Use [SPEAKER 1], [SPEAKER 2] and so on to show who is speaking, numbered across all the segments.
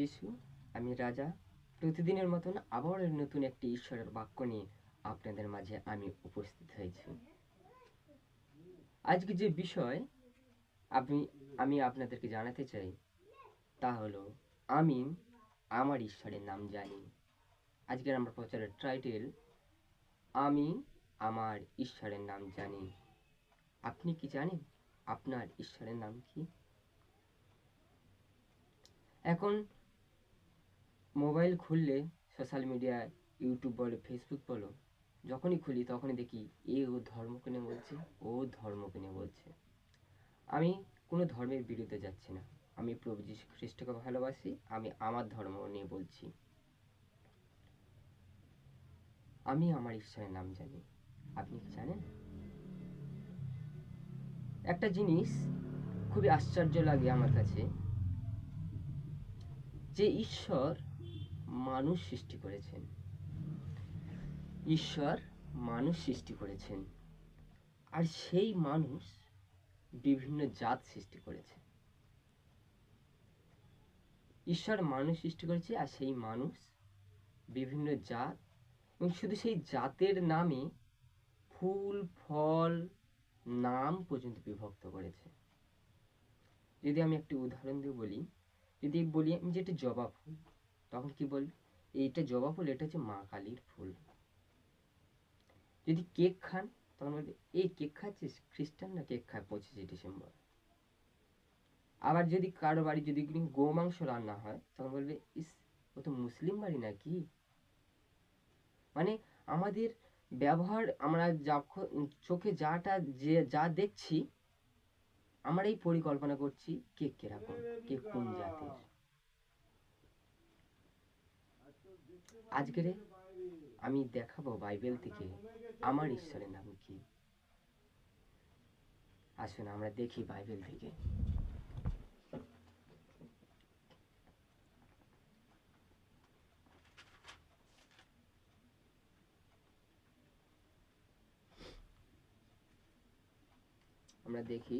[SPEAKER 1] যিশু, আমি রাজা। প্রতিদিনের মতন আবার নতুন একটি ঈশ্বরের বাক্য নিয়ে আপনাদের মাঝে আমি উপস্থিত হয়েছি। আজকে যে বিষয় আমি আপনাদেরকে জানাতে চাই তা হলো, আমি আমার ঈশ্বরের নাম জানি। আজকের আমার প্রচারের টাইটেল, আমি আমার ঈশ্বরের নাম জানি। আপনি কি জানেন আপনার ঈশ্বরের নাম কি? এখন মোবাইল খুললে সোশ্যাল মিডিয়ায়, ইউটিউব বলো, ফেসবুক বলো, যখনই খুলি তখনই দেখি ও ধর্মকে নিয়ে বলছে, ও ধর্মকে নিয়ে বলছে। আমি কোনো ধর্মের বিরুদ্ধে যাচ্ছি না। আমি প্রভু যীশু খ্রিস্টকে ভালোবাসি। আমি আমার ধর্ম নিয়ে বলছি। আমি আমার ঈশ্বরের নাম জানি। আপনি কি জানেন? একটা জিনিস খুবই আশ্চর্য লাগে আমার কাছে, যে ঈশ্বর মানুষ সৃষ্টি করেছেন। ঈশ্বর মানুষ সৃষ্টি করেছেন, আর সেই মানুষ বিভিন্ন জাত সৃষ্টি করেছে। ঈশ্বর মানুষ সৃষ্টি করেছে, আর সেই মানুষ বিভিন্ন জাত, এবং শুধু সেই জাতের নামে ফুল, ফল, নাম পর্যন্ত বিভক্ত করেছে। যদি আমি একটি উদাহরণ দিয়ে বলি, যদি বলি আমি যে এটা জবা ফুল, তখন কি বলবে? এইটা জবা ফুল, এটা হচ্ছে মা কালীর ফুল। যদি কেক খান, তখন বলবে এই কেক খাচ্ছিস? খ্রিস্টান না কেক খায় 25শে ডিসেম্বর। আবার যদি কারো বাড়ি যদি গোমাংস রান্না হয়, তখন বলবে ইস, ও তো মুসলিম বাড়ি নাকি। মানে আমাদের ব্যবহার, আমরা চোখে যা দেখছি, আমরা এই পরিকল্পনা করছি কে কিরকম, কে কোন জাতের। আজকের আমি দেখাবো বাইবেল থেকে আমার ঈশ্বরের নাম কি। আসুন আমরা দেখি বাইবেল থেকে। আমরা দেখি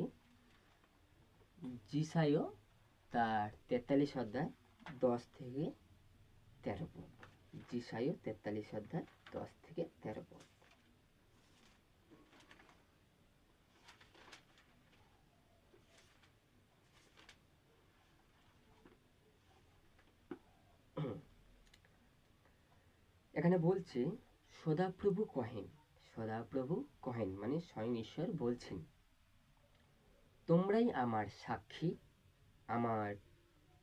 [SPEAKER 1] যিশাইও তার 43 অধ্যায় 10 থেকে 13 পদ। যিশাইও 43 অধ্যায় 10 থেকে 13 পদ। এখানে বলছে, সদাপ্রভু কহেন, সদাপ্রভু কহেন মানে স্বয়ং ঈশ্বর বলছেন, তোমরাই আমার সাক্ষী, আমার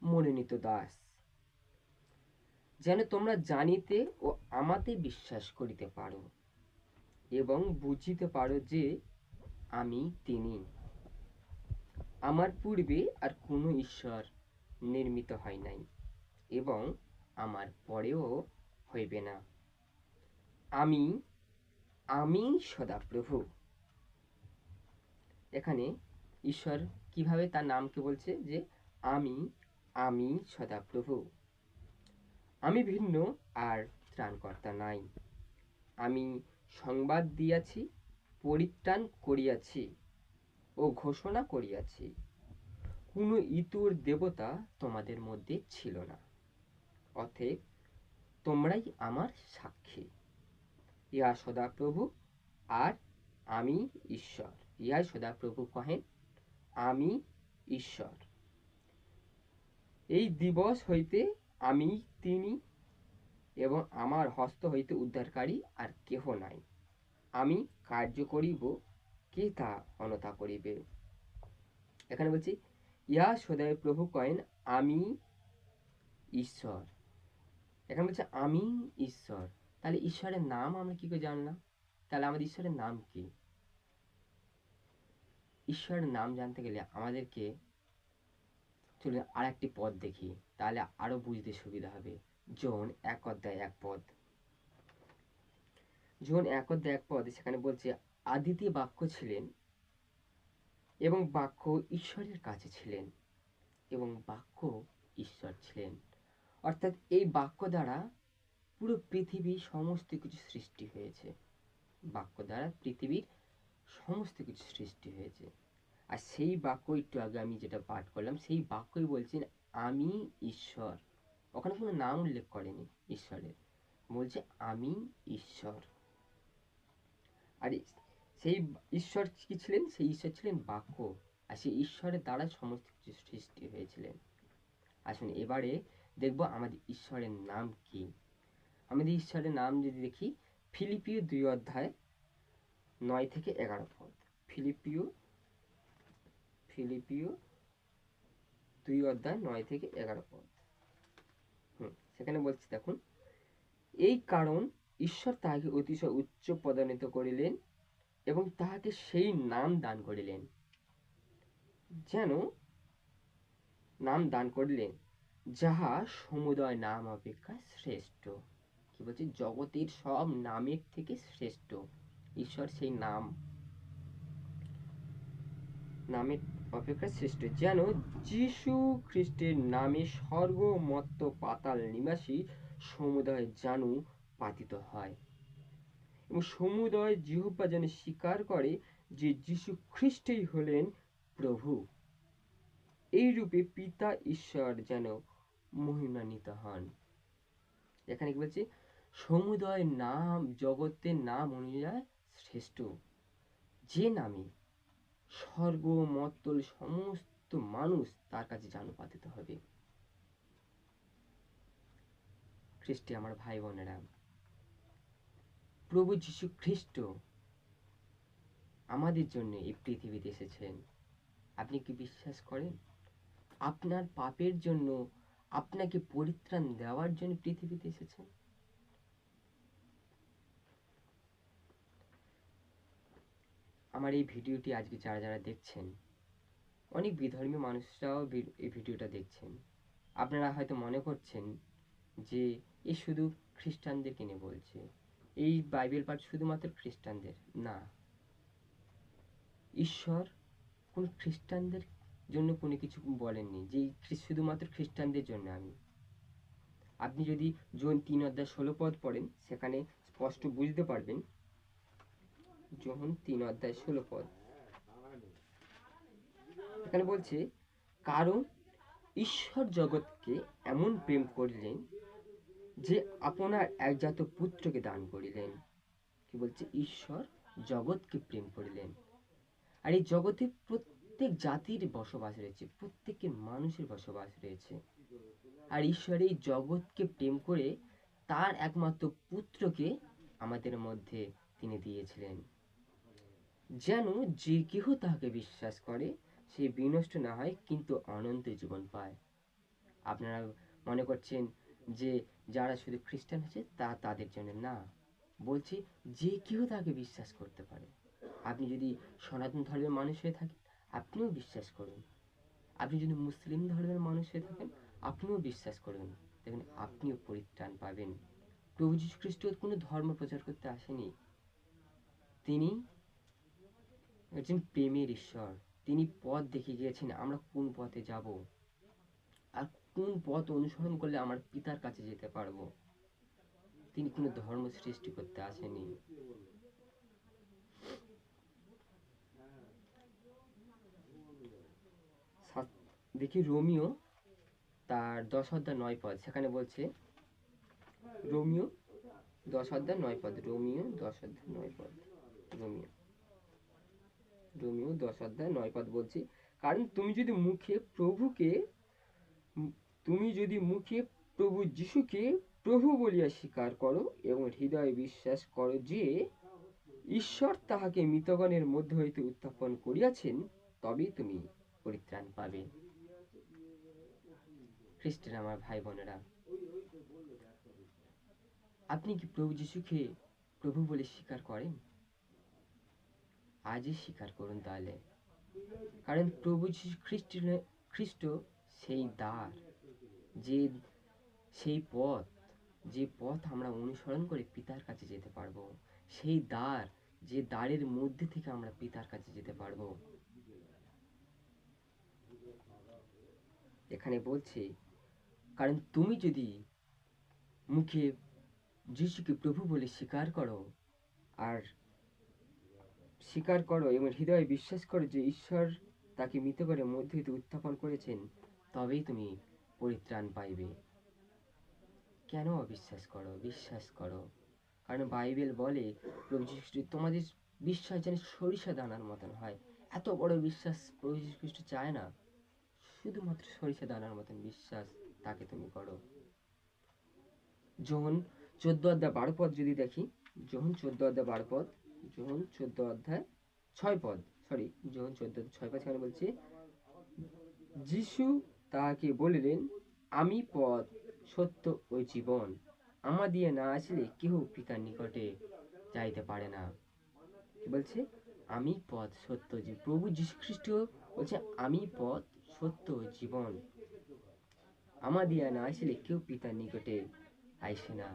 [SPEAKER 1] মনোনীত দাস, যেন তোমরা জানিতে ও আমাতে বিশ্বাস করিতে পারো, এবং বুঝিতে পারো যে আমি তিনি। আমার পূর্বে আর কোনো ঈশ্বর নির্মিত হয় নাই, এবং আমার পরেও হইবে না। আমি আমি সদাপ্রভু। এখানে ঈশ্বর কিভাবে তার নামকে বলছে, যে আমি সদাপ্রভু। আমি ভিন্ন আর ত্রাণকর্তা নাই। আমি সংবাদ দিয়াছি, পরিত্রাণ করিয়াছি ও ঘোষণা করিয়াছি, কোনো ইতর দেবতা তোমাদের মধ্যে ছিল না। অতএব তোমরাই আমার সাক্ষী। ইহা সদাপ্রভু, আর আমি ঈশ্বর। ইহাই সদাপ্রভু কহেন, আমি ঈশ্বর। এই দিবস হইতে আমি তিনি, এবং আমার হস্ত হইতে উদ্ধারকারী আর কেহ নাই। আমি কার্য করিব, কে তা অনতা করিবে। এখানে বলছি, ইহা সদাই প্রভু কহেন, আমি ঈশ্বর। এখানে বলছে আমি ঈশ্বর। তাহলে ঈশ্বরের নাম আমরা কি করে জানলাম? তাহলে আমাদের ঈশ্বরের নাম কি? ঈশ্বরের নাম জানতে গেলে আমাদেরকে চলুন আর একটি পদ দেখি, তাহলে আরো বুঝতে সুবিধা হবে। জন 1 অধ্যায় 1 পদ। জন 1 অধ্যায় 1 পদ, সেখানে বলছে, আদিতে বাক্য ছিলেন, এবং বাক্য ঈশ্বরের কাছে ছিলেন, এবং বাক্য ঈশ্বর ছিলেন। অর্থাৎ এই বাক্য দ্বারা পুরো পৃথিবীর সমস্ত কিছু সৃষ্টি হয়েছে। বাক্য দ্বারা পৃথিবীর সমস্ত কিছু সৃষ্টি হয়েছে। আর সেই বাক্য একটু আগে আমি যেটা পাঠ করলাম, সেই বাক্যই বলছেন আমি ঈশ্বর। ওখানে কোনো নাম উল্লেখ করেনি ঈশ্বরের, বলছে আমি ঈশ্বর। আর সেই ঈশ্বর কি ছিলেন? সেই ঈশ্বর ছিলেন বাক্য, আর সেই ঈশ্বরের দ্বারা সমস্ত কিছু সৃষ্টি হয়েছিলেন। আসুন এবারে দেখব আমাদের ঈশ্বরের নাম কি। আমাদের ঈশ্বরের নাম যদি দেখি, ফিলিপিও 2 অধ্যায় 9 থেকে 11 পদ। ফিলিপিও 2 অধ্যায় 9 থেকে 11 পদ। সেখানে বলছি দেখুন, এই কারণ ঈশ্বর তাহাকে অতিশয় উচ্চ পদান্বিত করিলেন এবং তাহাকে সেই নাম দান করিলেন, যেন নাম দান করিলেন যাহা সমুদয় নাম অপেক্ষা শ্রেষ্ঠ। কি বলছে? জগতের সব নামের থেকে শ্রেষ্ঠ ঈশ্বর সেই নামের অপেক্ষা শ্রেষ্ঠ, যেন যীশু খ্রিস্টের নামে স্বর্গ মর্ত্য পাতাল নিবাসী সমুদয় জানু পাতিত হয় এবং সমুদয় জিহ্বা যেন স্বীকার করে যে যীশু খ্রিস্টই হলেন প্রভু। এইরূপে পিতা ঈশ্বর যেন মহিমান্বিত হন। এখানে কি বলছে? সমুদয় নাম, জগতের নাম অনুযায়ী শ্রেষ্ঠ, যে নামে স্বর্গ মর্তল সমস্ত মানুষ তার কাছে জানুপাতিত হবে। খ্রিস্টে আমার ভাই বোনেরা, প্রভু যীশু খ্রিস্ট আমাদের জন্য এই পৃথিবীতে এসেছেন। আপনি কি বিশ্বাস করেন? আপনার পাপের জন্য, আপনাকে পরিত্রাণ দেওয়ার জন্য পৃথিবীতে এসেছেন। আমার এই ভিডিওটি আজকে যারা যারা দেখছেন, অনেক বিধর্মী মানুষরাও এই ভিডিওটা দেখছেন। আপনারা হয়তো মনে করছেন যে এ শুধু খ্রিস্টানদেরকে নিয়ে বলছে, এই বাইবেল পাঠ শুধুমাত্র খ্রিস্টানদের না। ঈশ্বর কোন খ্রিস্টানদের জন্য কোনো কিছু বলেননি যে শুধুমাত্র খ্রিস্টানদের জন্য আমি। আপনি যদি যোহন 3 অধ্যায় 16 পদ পড়েন, সেখানে স্পষ্ট বুঝতে পারবেন। যোহন 3 অধ্যায় 16 পদ, এখানে বলছে, কারণ ঈশ্বর জগৎকে এমন প্রেম করলেন যে আপনার একজাত পুত্রকে দান করিলেন। কি বলছে? ঈশ্বর জগৎকে প্রেম করিলেন। আর এই জগতে প্রত্যেক জাতির বসবাস রয়েছে, প্রত্যেকের মানুষের বসবাস রয়েছে। আর ঈশ্বর এই জগৎকে প্রেম করে তার একমাত্র পুত্রকে আমাদের মধ্যে তিনি দিয়েছিলেন, যেন যে কেহ তাহাকে বিশ্বাস করে সে বিনষ্ট না হয় কিন্তু অনন্ত জীবন পায়। আপনারা মনে করছেন যে যারা শুধু খ্রিস্টান আছে তাদের জন্য না, বলছি যে কেউ তাকে বিশ্বাস করতে পারে। আপনি যদি সনাতন ধর্মের মানুষ হয়ে থাকেন, আপনিও বিশ্বাস করুন। আপনি যদি মুসলিম ধর্মের মানুষ হয়ে থাকেন, আপনিও বিশ্বাস করুন, দেখুন আপনিও পরিত্রাণ পাবেন। প্রভু যীশু খ্রিস্ট কোনো ধর্ম প্রচার করতে আসেনি। তিনি একজন প্রেমের ঈশ্বর। তিনি পথ দেখে গিয়েছেন আমরা কোন পথে যাব আর কোন পথ অনুসরণ করলে আমার পিতার কাছে যেতে পারবো। তিনি কোনো ধর্ম সৃষ্টি করতে আসেনি। দেখি রোমিও তার 10 অধ্যায় 9 পদ, সেখানে বলছে, রোমিও 10 অধ্যায় 9 পদ, রোমিও 10 অধ্যায় 9 পদ, রোমিও 10 অধ্যায় 9 পদ বলছে, কারণ তুমি যদি মুখে প্রভু যিশুকে প্রভু বলিয়া স্বীকার করো এবং হৃদয়ে বিশ্বাস করো যে ঈশ্বর তাহাকে মৃতগণের মধ্য হইতে উত্থাপন করিয়াছেন, তবেই তুমি পরিত্রাণ পাবে। খ্রিস্টের আমার ভাই বোনেরা, আপনি কি প্রভু যিশুকে প্রভু বলে স্বীকার করেন? আজই স্বীকার করুন তাহলে। কারণ প্রভু যীশু খ্রিস্ট সেই দ্বার, যে সেই পথ, যে পথ আমরা অনুসরণ করে পিতার কাছে যেতে পারবো, সেই দ্বার, যে দ্বারের মধ্যে থেকে আমরা পিতার কাছে যেতে পারবো। এখানে বলছে, কারণ তুমি যদি মুখে যিশুকে প্রভু বলে স্বীকার করো এবং হৃদয়ে বিশ্বাস করো যে ঈশ্বর তাকে মৃতগণের মধ্য হইতে উত্থাপন করেছেন, তবেই তুমি পরিত্রাণ পাইবে। কেন অবিশ্বাস করো? বিশ্বাস করো। কারণ বাইবেল বলে প্রভু যীশু খ্রিস্ট তোমাদের বিশ্বাস যেন সরিষা দানার মতন হয়। এত বড় বিশ্বাস প্রভু যীশু খ্রিস্ট চায় না, শুধুমাত্র সরিষা দানার মতন বিশ্বাস তাকে তুমি করো। যোহন 14 অধ্যায় 12 পদ যদি দেখি, যোহন 14 অধ্যায় 12 পদ, যোহন 14 অধ্যায় 6 পদ, যোহন 14 অধ্যায় 6 পদ, সেখানে বলছে, যিশু তাহাকে বলিলেন, আমি পথ সত্য ও জীবন, আমা দিয়ে না আসলে কেহ পিতার নিকটে যাইতে পারে না। কি বলছে? আমি পথ সত্য জীবন। প্রভু যীশু খ্রিস্ট বলছে আমি পথ সত্য জীবন, আমা দিয়া না আসলে কেউ পিতার নিকটে আইসে না।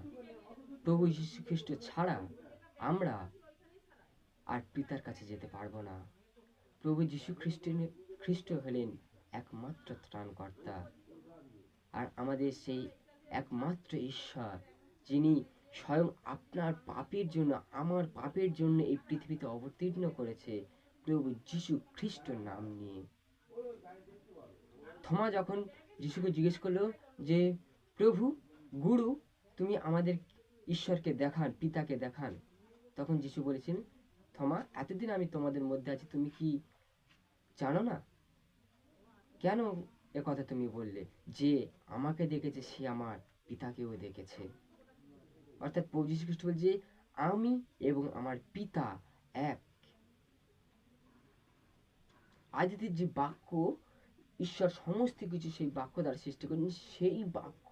[SPEAKER 1] প্রভু যীশু খ্রিস্ট ছাড়া আমরা আর পিতার কাছে যেতে পারবো না। প্রভু যীশু খ্রিস্ট হলেন একমাত্র ত্রাণকর্তা, আর আমাদের সেই একমাত্র ঈশ্বর, যিনি স্বয়ং আপনার পাপের জন্য, আমার পাপের জন্য এই পৃথিবীতে অবতীর্ণ করেছে প্রভু যীশু খ্রিস্টর নাম নিয়ে। থমা যখন যিশুকে জিজ্ঞেস করলো যে, প্রভু, গুরু, তুমি আমাদের ঈশ্বরকে দেখান, পিতাকে দেখান, তখন যিশু বলেছেন, থমা, এতদিন আমি তোমাদের মধ্যে আছি, তুমি কি জানো না? কেন কথা তুমি বললে? যে আমাকে দেখেছে সে আমার পিতাকেও দেখেছে। অর্থাৎ প্রভু যীশু খ্রিস্ট বলছে আমি এবং আমার পিতা এক। আদিতে যে বাক্য, ঈশ্বর সমস্ত কিছু সেই বাক্য দ্বারা সৃষ্টি করেন, সেই বাক্য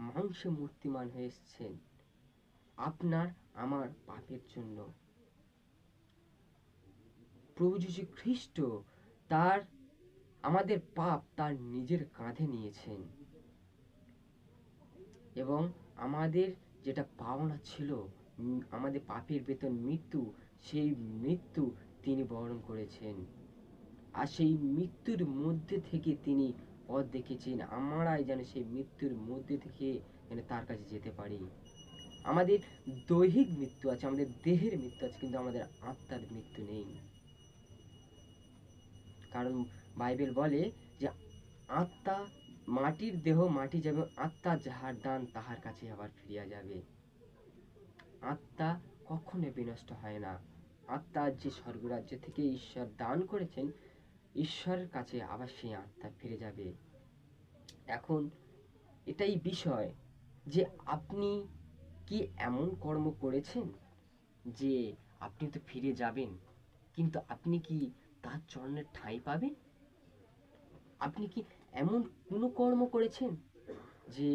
[SPEAKER 1] মাংসে মূর্তিমান হয়ে এসেছেন আপনার আমার পাপের জন্য। প্রভু যীশু খ্রিস্ট তার আমাদের পাপ তার নিজের কাঁধে নিয়েছেন, এবং আমাদের যেটা পাওনা ছিল, আমাদের পাপের বেতন মৃত্যু, সেই মৃত্যু তিনি বরণ করেছেন। আর সেই মৃত্যুর মধ্যে থেকে তিনি পথ দেখেছেন, আমরাই যেন সেই মৃত্যুর মধ্যে থেকে যেন তার কাছে যেতে পারি। আমাদের দৈহিক মৃত্যু আছে, আমাদের দেহের মৃত্যু আছে, কিন্তু আমাদের আত্মার মৃত্যু নেই। কারণ বাইবেল বলে যে আত্মা, মাটির দেহ মাটি যাবে, আত্মা যাহার দান তাহার কাছে আবার ফিরিয়া যাবে। আত্মা কখনো বিনষ্ট হয় না। আত্মা যে স্বর্গরাজ্য থেকে ঈশ্বর দান করেছেন, ঈশ্বরের কাছে আবার সেই আত্মা ফিরে যাবে। এখন এটাই বিষয় যে আপনি কি এমন কর্ম করেছেন যে আপনি তো ফিরে যাবেন, কিন্তু আপনি কি তার চরণের ঠাঁই পাবেন? আপনি কি এমন কোনো কর্ম করেছেন যে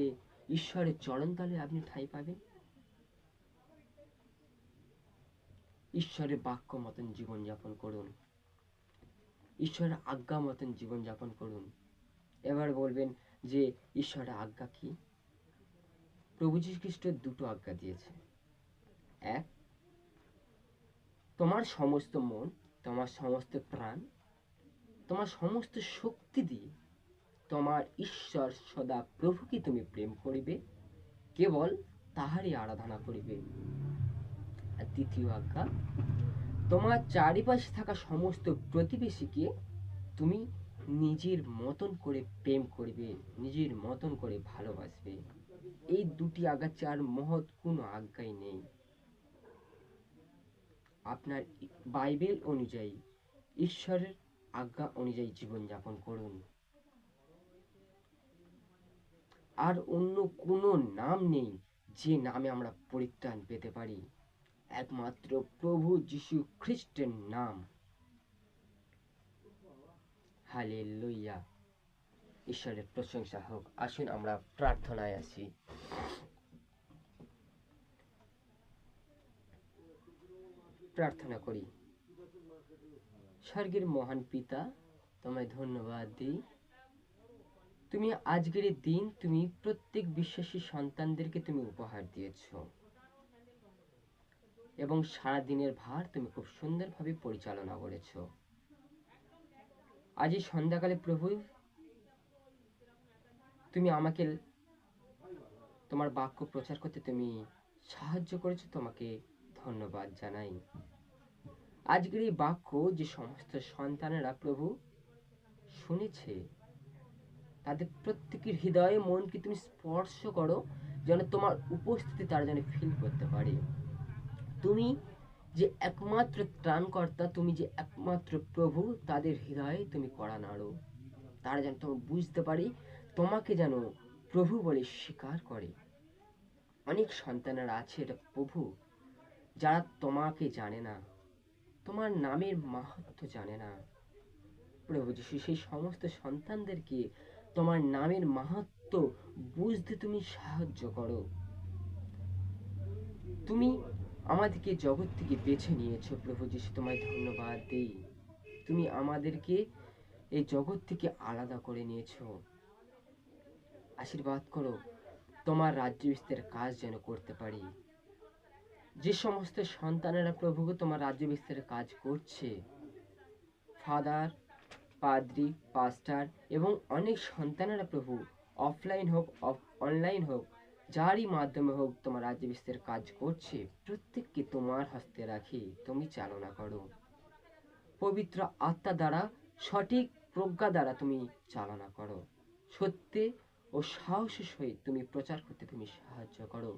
[SPEAKER 1] ঈশ্বরের চরণতলে আপনি ঠাঁই পাবেন? ঈশ্বরের বাক্য মতন জীবনযাপন করুন, ঈশ্বরের আজ্ঞা মতন জীবনযাপন করুন। এবার বলবেন যে ঈশ্বরের আজ্ঞা কি? প্রভু যীশু খ্রিস্ট দুটো আজ্ঞা দিয়েছে। এক, তোমার সমস্ত মন, তোমার সমস্ত প্রাণ, তোমার সমস্ত শক্তি দিয়ে তোমার ঈশ্বর সদা প্রভুকে তুমি প্রেম করিবে, কেবল তাহারই আরাধনা করিবে। আর দ্বিতীয় আজ্ঞা, তোমার চারিপাশে থাকা সমস্ত প্রতিবেশীকে তুমি নিজের মতন করে প্রেম করবে, নিজের মতন করে ভালোবাসবে। এই দুটি আজ্ঞা, চার মহৎ কোনো আজ্ঞাই নেই। আপনার বাইবেল অনুযায়ী, ঈশ্বরের আজ্ঞা অনুযায়ী জীবনযাপন করুন। আর অন্য কোনো নাম নেই যে নামে আমরা পরিত্রাণ পেতে পারি, একমাত্র প্রভু যীশু খ্রিস্টের নাম। হালেলুয়া, ঈশ্বরের প্রশংসা হোক। আসুন আমরা প্রার্থনায় আসি। প্রার্থনা করি। স্বর্গের মহান পিতা, তোমায় ধন্যবাদ দিই, তুমি আজকের দিন তুমি প্রত্যেক বিশ্বাসী সন্তানদেরকে তুমি উপহার দিয়েছ, এবং সারা দিনের ভার তুমি খুব সুন্দরভাবে পরিচালনা করেছ। আজ এই সন্ধ্যাকালে প্রভু, তুমি আমাকে তোমার বাক্য প্রচার করতে তুমি সাহায্য করেছো, তোমাকে ধন্যবাদ জানাই। আজকের এই বাক্য যে সমস্ত সন্তানেরা প্রভু শুনেছে, তাদের প্রত্যেকের হৃদয়ে মনকে তুমি স্পর্শ করো, যেন তোমার উপস্থিতি তারা যেন ফিল করতে পারে। তুমি যে একমাত্র ত্রাণকর্তা, তুমি যে একমাত্র প্রভু, তাদের হৃদয়ে তুমি কড়া নাড়ো। তারা যেন তোমার বুঝতে পারে, তোমাকে যেন প্রভু বলে স্বীকার করে। অনেক সন্তানেরা আছে এটা প্রভু, যারা তোমাকে জানে না, তোমার নামের মাহাত্ম্য জানে না। প্রভু যিশু, সেই সমস্ত সন্তানদেরকে তোমার নামের মাহাত্ম্য বুঝতে তুমি সাহায্য করো। তুমি আমাদেরকে জগৎ থেকে বেছে নিয়েছো প্রভু যিশু, তোমায় ধন্যবাদ দেই। তুমি আমাদেরকে এই জগৎ থেকে আলাদা করে নিয়েছো। আশীর্বাদ করো, তোমার রাজ্য বিস্তারের কাজ যেন করতে পারি। যে সমস্ত সন্তানেরা প্রভুকে তোমার রাজ্য বিস্তারের কাজ করছে, ফাদার, পাদ্রি, পাস্টার এবং অনেক সন্তানেরা প্রভু, অফলাইন হোক অনলাইন হোক, যারই মাধ্যমে হোক তোমার রাজ্য বিস্তারের কাজ করছে, প্রত্যেককে তোমার হস্তে রাখি, তুমি চালনা করো। পবিত্র আত্মা দ্বারা, সঠিক প্রজ্ঞা দ্বারা তুমি চালনা করো। সত্যে ও সাহসের সহিত তুমি প্রচার করতে তুমি সাহায্য করো।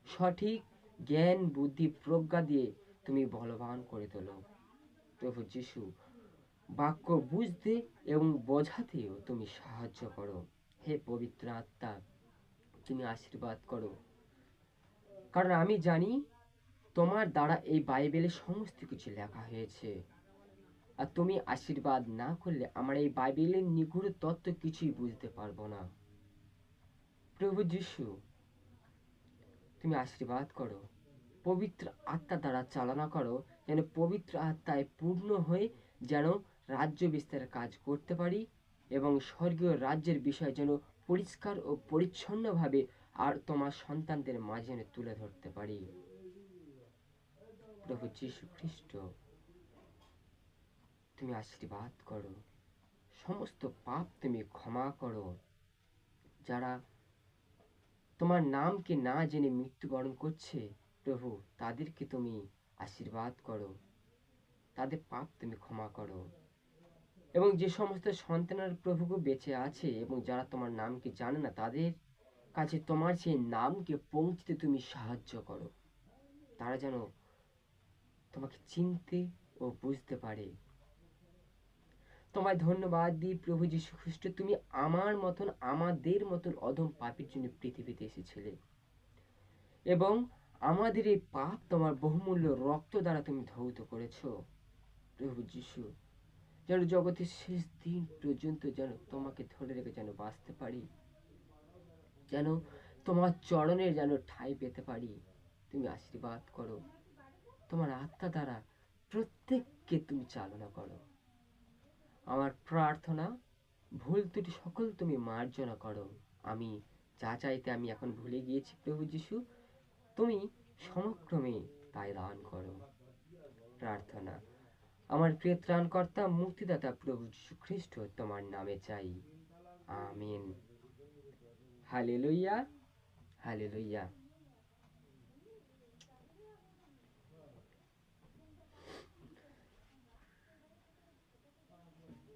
[SPEAKER 1] সঠিক জ্ঞান, বুদ্ধি, প্রজ্ঞা দিয়ে তুমি বলবান করে তোলো প্রভু যিশু। বাক্য বুঝতে এবং বোঝাতেও তুমি সাহায্য করো। হে পবিত্র আত্মা, তুমি আশীর্বাদ করো, কারণ আমি জানি তোমার দ্বারা এই বাইবেলে সমস্ত কিছু লেখা হয়েছে। আর তুমি আশীর্বাদ না করলে আমার এই বাইবেলের নিগুড় তত্ত্ব কিছুই বুঝতে পারবো না। প্রভু যিশু, তুমি আশীর্বাদ করো, পবিত্র আত্মা দ্বারা চালনা করো, যেন পবিত্র আত্মায় পূর্ণ হয়ে যেন রাজ্য বিস্তারের কাজ করতে পারি এবং স্বর্গীয় রাজ্যের বিষয় যেন পরিষ্কার ও পরিচ্ছন্নভাবে আর তোমার সন্তানদের মাঝে তুলে ধরতে পারি। প্রভু যীশু খ্রিস্ট, তুমি আশীর্বাদ করো, সমস্ত পাপ তুমি ক্ষমা করো। যারা তোমার নামকে না জেনে মৃত্যুবরণ করছে প্রভু, তাদেরকে তুমি আশীর্বাদ করো, তাদের পাপ তুমি ক্ষমা করো। এবং যে সমস্ত সন্তানের প্রভুকে বেঁচে আছে এবং যারা তোমার নামকে জানে না, তাদের কাছে তোমার সেই নামকে পৌঁছতে তুমি সাহায্য করো। তারা যেন তোমাকে চিনতে ও বুঝতে পারে। তোমায় ধন্যবাদ দিই প্রভু যীশু খ্রিস্ট, তুমি আমার মতন, আমাদের মতন অধম পাপীর জন্য পৃথিবীতে এসেছিলে এবং আমাদের এই পাপ তোমার বহুমূল্য রক্ত দ্বারা তুমি ধৌত করেছ। প্রভু যীশু, যেন জগতের শেষ দিন পর্যন্ত যেন তোমাকে ধরে রেখে যেন বাঁচতে পারি, যেন তোমার চরণের যেন ঠাঁই পেতে পারি। তুমি আশীর্বাদ করো, তোমার আত্মা দ্বারা প্রত্যেককে তুমি চালনা করো। আমার প্রার্থনা, ভুল ত্রুটি সকল তুমি মার্জনা করো। আমি যা চাইতে আমি এখন ভুলে গিয়েছি প্রভু যিশু, তুমি সমক্রমে তাই দান করো। প্রার্থনা আমার প্রিয় ত্রাণকর্তা মুক্তিদাতা প্রভু যীশু খ্রিস্ট তোমার নামে চাই, আমিন। Hallelujah, hallelujah.